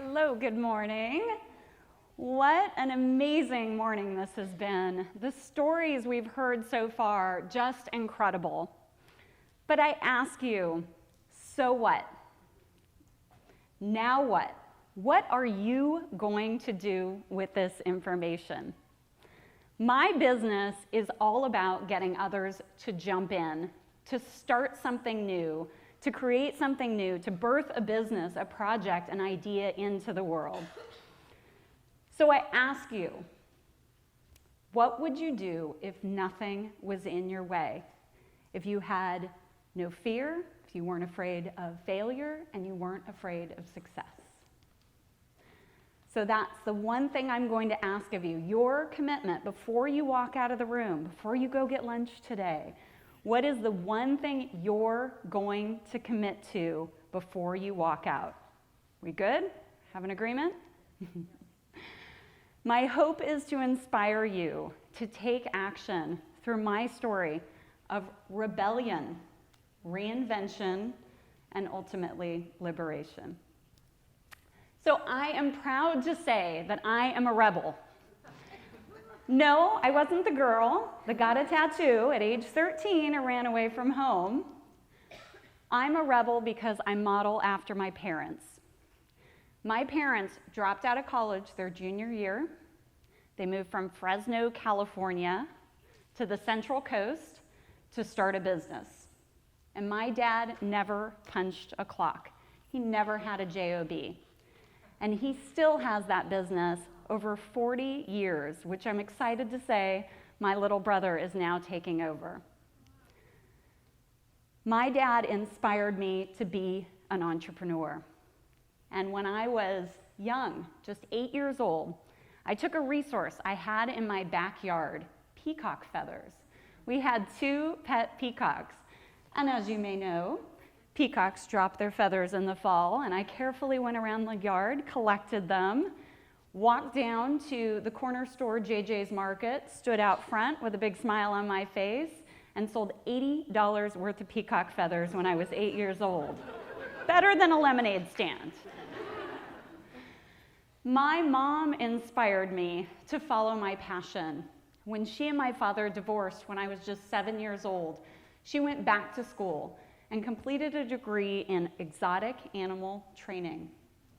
Hello, good morning. What an amazing morning this has been. The stories we've heard so far, just incredible. But I ask you, so what? Now what? What are you going to do with this information? My business is all about getting others to jump in, to start something new, to create something new, to birth a business, a project, an idea into the world. So I ask you, what would you do if nothing was in your way? If you had no fear, if you weren't afraid of failure, and you weren't afraid of success? So that's the one thing I'm going to ask of you, your commitment before you walk out of the room, before you go get lunch today. What is the one thing you're going to commit to before you walk out? We good? Have an agreement? My hope is to inspire you to take action through my story of rebellion, reinvention, and ultimately liberation. So I am proud to say that I am a rebel. No, I wasn't the girl that got a tattoo at age 13 and ran away from home. I'm a rebel because I model after my parents. My parents dropped out of college their junior year. They moved from Fresno, California to the Central Coast to start a business. And my dad never punched a clock. He never had a job. And he still has that business over 40 years, which I'm excited to say my little brother is now taking over. My dad inspired me to be an entrepreneur. And when I was young, just 8 years old, I took a resource I had in my backyard, peacock feathers. We had 2 pet peacocks. And as you may know, peacocks drop their feathers in the fall, and I carefully went around the yard, collected them, walked down to the corner store, JJ's Market, stood out front with a big smile on my face, and sold $80 worth of peacock feathers when I was 8 years old. Better than a lemonade stand. My mom inspired me to follow my passion. When she and my father divorced when I was just 7 years old, she went back to school and completed a degree in exotic animal training.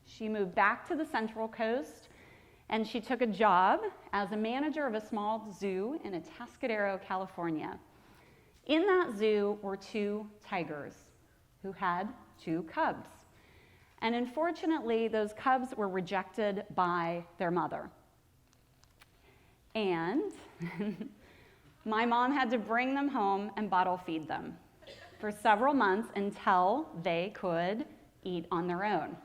She moved back to the Central Coast, and she took a job as a manager of a small zoo in Atascadero, California. In that zoo were 2 tigers who had 2 cubs. And unfortunately, those cubs were rejected by their mother. And my mom had to bring them home and bottle feed them for several months until they could eat on their own.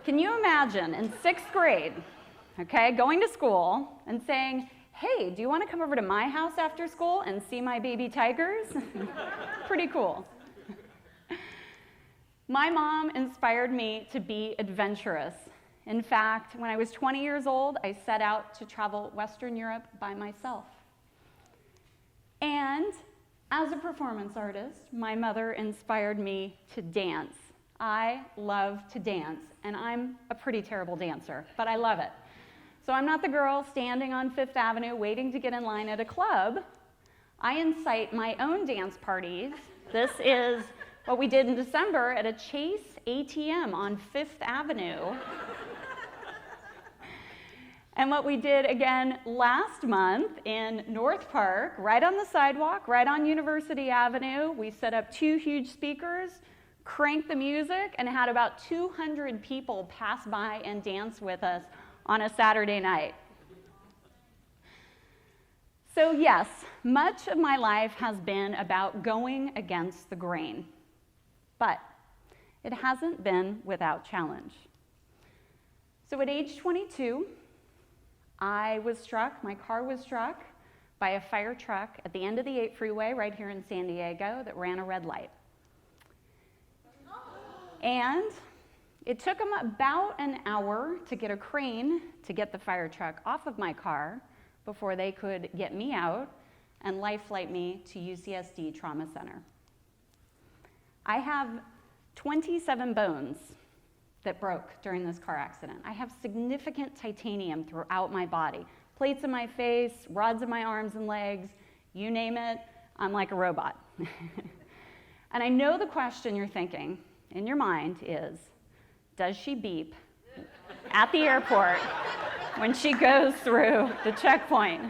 Can you imagine in 6th grade, okay, going to school and saying, hey, do you want to come over to my house after school and see my baby tigers? Pretty cool. My mom inspired me to be adventurous. In fact, when I was 20 years old, I set out to travel Western Europe by myself. And as a performance artist, my mother inspired me to dance. I love to dance, and I'm a pretty terrible dancer, but I love it. So I'm not the girl standing on 5th Avenue waiting to get in line at a club. I incite my own dance parties. This is what we did in December at a Chase ATM on 5th Avenue. And what we did again last month in North Park, right on the sidewalk, right on University Avenue, we set up 2 huge speakers, cranked the music, and had about 200 people pass by and dance with us on a Saturday night. So yes, much of my life has been about going against the grain, but it hasn't been without challenge. So at age 22, my car was struck by a fire truck at the end of the 8 freeway right here in San Diego that ran a red light. And it took them about an hour to get a crane to get the fire truck off of my car before they could get me out and life flight me to UCSD Trauma Center. I have 27 bones that broke during this car accident. I have significant titanium throughout my body. Plates in my face, rods in my arms and legs, you name it, I'm like a robot. And I know the question you're thinking in your mind is, does she beep at the airport when she goes through the checkpoint?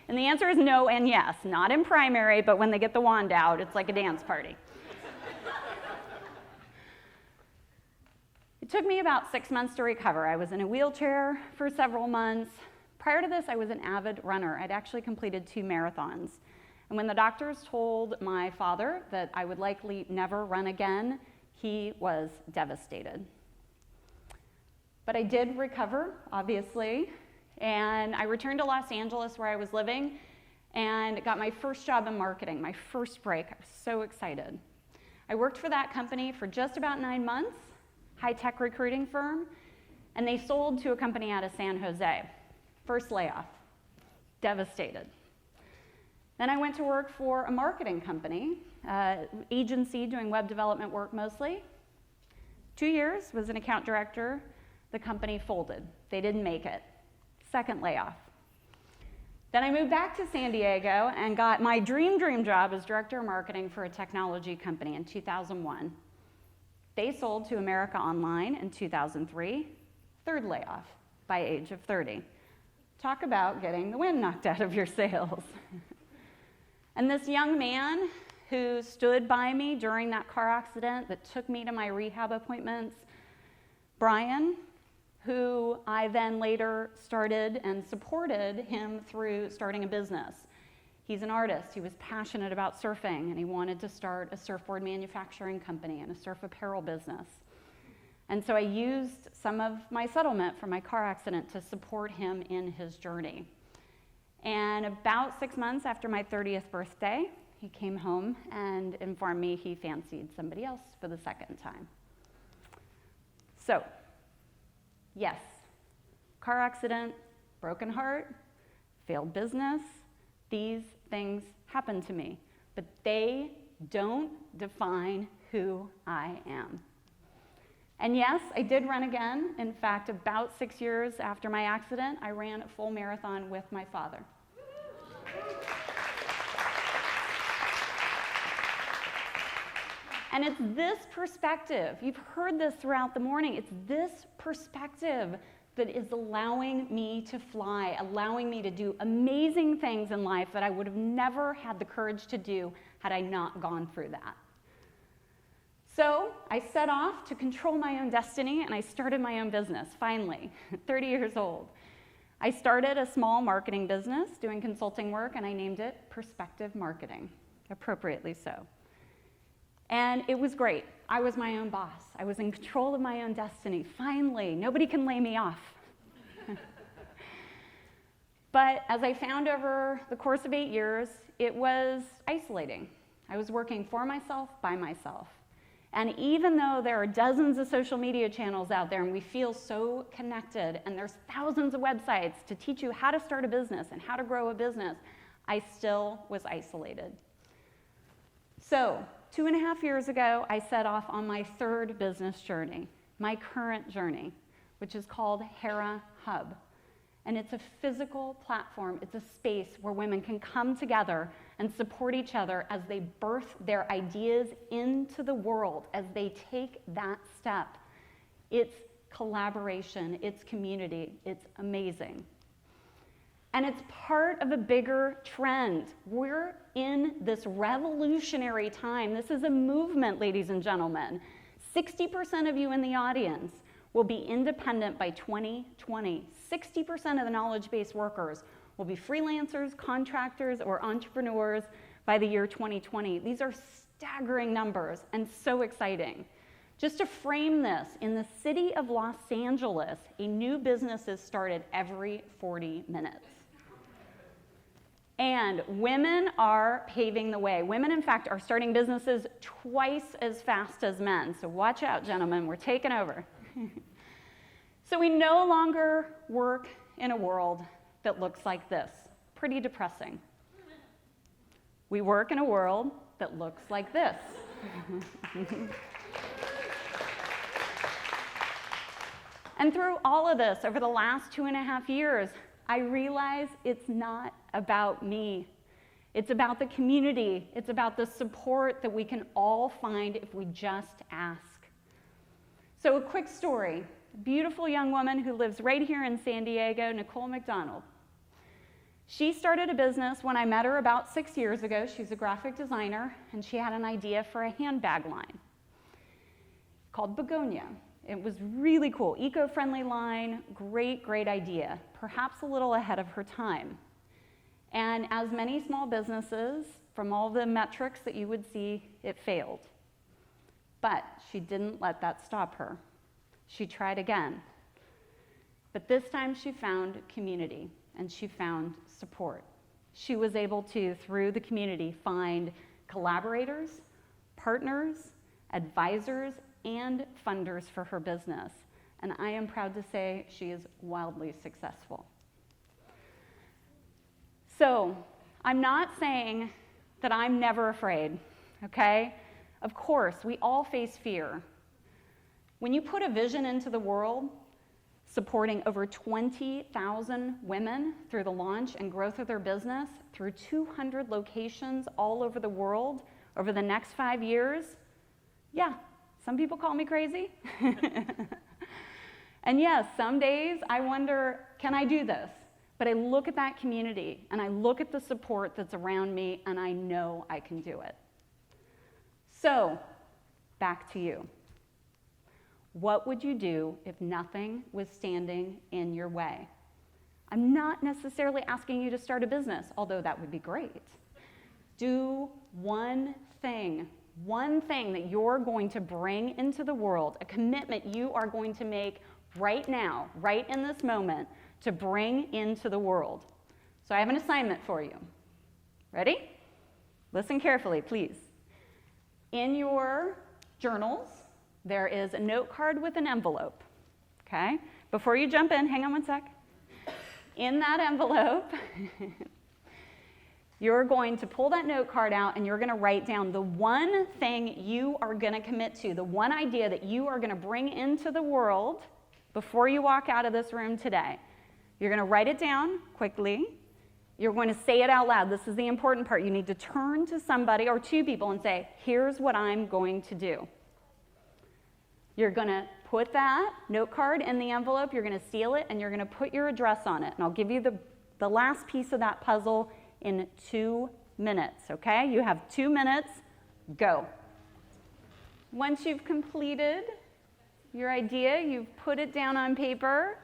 And the answer is no and yes. Not in primary, but when they get the wand out, it's like a dance party. It took me about 6 months to recover. I was in a wheelchair for several months. Prior to this, I was an avid runner. I'd actually completed 2 marathons. And when the doctors told my father that I would likely never run again, he was devastated. But I did recover, obviously, and I returned to Los Angeles where I was living and got my first job in marketing, my first break. I was so excited. I worked for that company for just about 9 months, high-tech recruiting firm, and they sold to a company out of San Jose. First layoff, devastated. Then I went to work for a marketing company, agency doing web development work mostly. 2 years, was an account director. The company folded. They didn't make it. Second layoff. Then I moved back to San Diego and got my dream job as director of marketing for a technology company in 2001. They sold to America Online in 2003. Third layoff by age of 30. Talk about getting the wind knocked out of your sails. And this young man who stood by me during that car accident that took me to my rehab appointments, Brian, who I then later started and supported him through starting a business. He's an artist. He was passionate about surfing, and he wanted to start a surfboard manufacturing company and a surf apparel business. And so I used some of my settlement from my car accident to support him in his journey. And about 6 months after my 30th birthday, he came home and informed me he fancied somebody else for the second time. So, yes, car accident, broken heart, failed business, these things happened to me, but they don't define who I am. And yes, I did run again. In fact, about 6 years after my accident, I ran a full marathon with my father. And it's this perspective, you've heard this throughout the morning, it's this perspective that is allowing me to fly, allowing me to do amazing things in life that I would have never had the courage to do had I not gone through that. So I set off to control my own destiny, and I started my own business, finally, 30 years old. I started a small marketing business doing consulting work, and I named it Perspective Marketing, appropriately so. And it was great. I was my own boss. I was in control of my own destiny. Finally, nobody can lay me off. But as I found over the course of 8 years, it was isolating. I was working for myself, by myself. And even though there are dozens of social media channels out there and we feel so connected and there's thousands of websites to teach you how to start a business and how to grow a business, I still was isolated. So 2.5 years ago, I set off on my third business journey, my current journey, which is called Hera Hub. And it's a physical platform. It's a space where women can come together and support each other as they birth their ideas into the world, as they take that step. It's collaboration, it's community, it's amazing. And it's part of a bigger trend. We're in this revolutionary time. This is a movement, ladies and gentlemen. 60% of you in the audience will be independent by 2020. 60% of the knowledge-based workers will be freelancers, contractors, or entrepreneurs by the year 2020. These are staggering numbers and so exciting. Just to frame this, in the city of Los Angeles, a new business is started every 40 minutes. And women are paving the way. Women, in fact, are starting businesses twice as fast as men. So watch out, gentlemen, we're taking over. So we no longer work in a world that looks like this. Pretty depressing. We work in a world that looks like this. And through all of this, over the last 2.5 years, I realize it's not about me. It's about the community. It's about the support that we can all find if we just ask. So a quick story. A beautiful young woman who lives right here in San Diego, Nicole McDonald. She started a business when I met her about 6 years ago. She's a graphic designer, and she had an idea for a handbag line called Begonia. It was really cool, eco-friendly line, great idea, perhaps a little ahead of her time. And as many small businesses, from all the metrics that you would see, it failed. But she didn't let that stop her. She tried again. But this time she found community and she found support. She was able to, through the community, find collaborators, partners, advisors, and funders for her business. And I am proud to say she is wildly successful. So, I'm not saying that I'm never afraid, okay? Of course, we all face fear. When you put a vision into the world, supporting over 20,000 women through the launch and growth of their business, through 200 locations all over the world over the next 5 years, yeah, some people call me crazy. And yes, some days I wonder, can I do this? But I look at that community and I look at the support that's around me and I know I can do it. So, back to you. What would you do if nothing was standing in your way? I'm not necessarily asking you to start a business, although that would be great. Do one thing that you're going to bring into the world, a commitment you are going to make right now, right in this moment, to bring into the world. So I have an assignment for you. Ready? Listen carefully, please. In your journals, there is a note card with an envelope, okay? Before you jump in, hang on one sec. In that envelope, you're going to pull that note card out and you're going to write down the one thing you are going to commit to, the one idea that you are going to bring into the world before you walk out of this room today. You're going to write it down quickly. You're going to say it out loud. This is the important part. You need to turn to somebody or two people and say, here's what I'm going to do. You're going to put that note card in the envelope, you're going to seal it, and you're going to put your address on it. And I'll give you the last piece of that puzzle in 2 minutes, okay? You have 2 minutes, go. Once you've completed your idea, you've put it down on paper,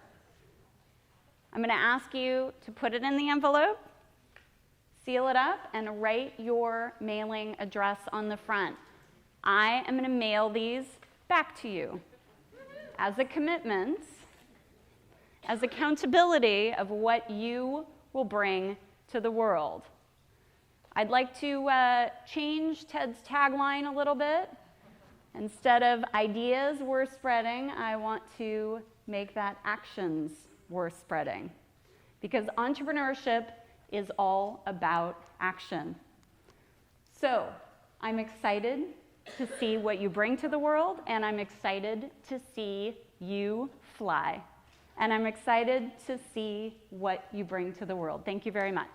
I'm going to ask you to put it in the envelope, seal it up, and write your mailing address on the front. I am going to mail these back to you as a commitment, as accountability of what you will bring to the world. I'd like to change Ted's tagline a little bit. Instead of ideas worth spreading, I want to make that actions worth spreading. Because entrepreneurship is all about action. So, I'm excited to see what you bring to the world, and I'm excited to see you fly. And I'm excited to see what you bring to the world. Thank you very much.